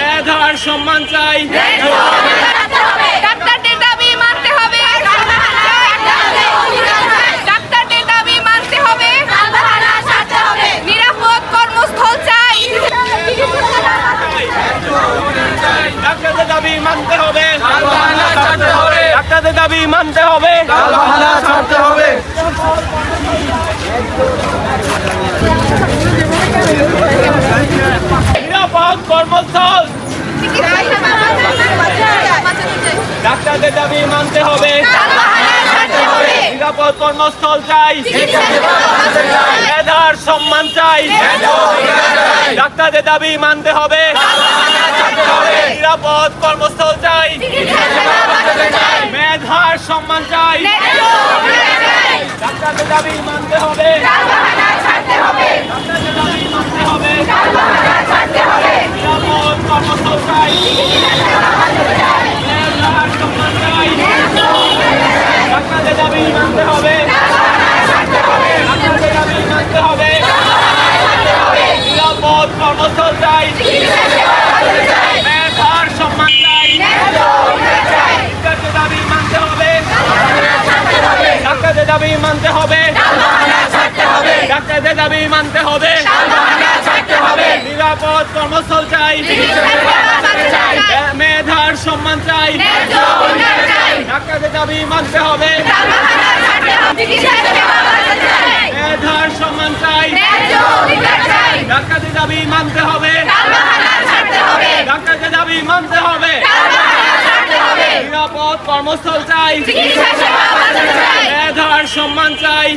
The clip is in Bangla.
মেধার সম্মান চাই। ডাক্তারদের দাবি মানতে হবে। ডাক্তারদের দাবি মানতে হবে। নিরাপদ কর্মস্থল চাই। ডাক্তারদের দাবি মানতে হবে। ডাক্তারদের দাবি মানতে হবে। নিরাপদ কর্মস্থল। ডাক্তারদের দাবি মানতে হবে। নিরাপদ কর্মস্থল চাই। মেধার সম্মান চাই। ডাক্তারদের দাবি মানতে হবে। নিরাপদ কর্মস্থল চাই। মেধার সম্মান চাই। ডাক্তারদের দাবি মানতে হবে। ডাক্তারদের দাবি মানতে হবে। নিরাপদ কর্মস্থল চাই। মেধার সম্মান চাই। ডাক্তারদের দাবি মানতে হবে। ডাক্তারদের দাবি মানতে হবে। নিরাপদ কর্মস্থল চাই। মেধার সম্মান চাই। ডাক্তারদের দাবি মানতে হবে। ডাক্তারদের দাবি মানতে হবে। ডাক্তারদের দাবি মানতে হবে। নিরাপদ কর্মস্থল চাই। মেধার সম্মান চাই। ডাক্তারদের দাবি মানতে হবে। মেধার সম্মান চাই। ডাক্তারদের দাবি মানতে হবে। ডাক্তারদের দাবি মানতে হবে। নিরাপদ কর্মস্থল চাই। মেধার সম্মান চাই।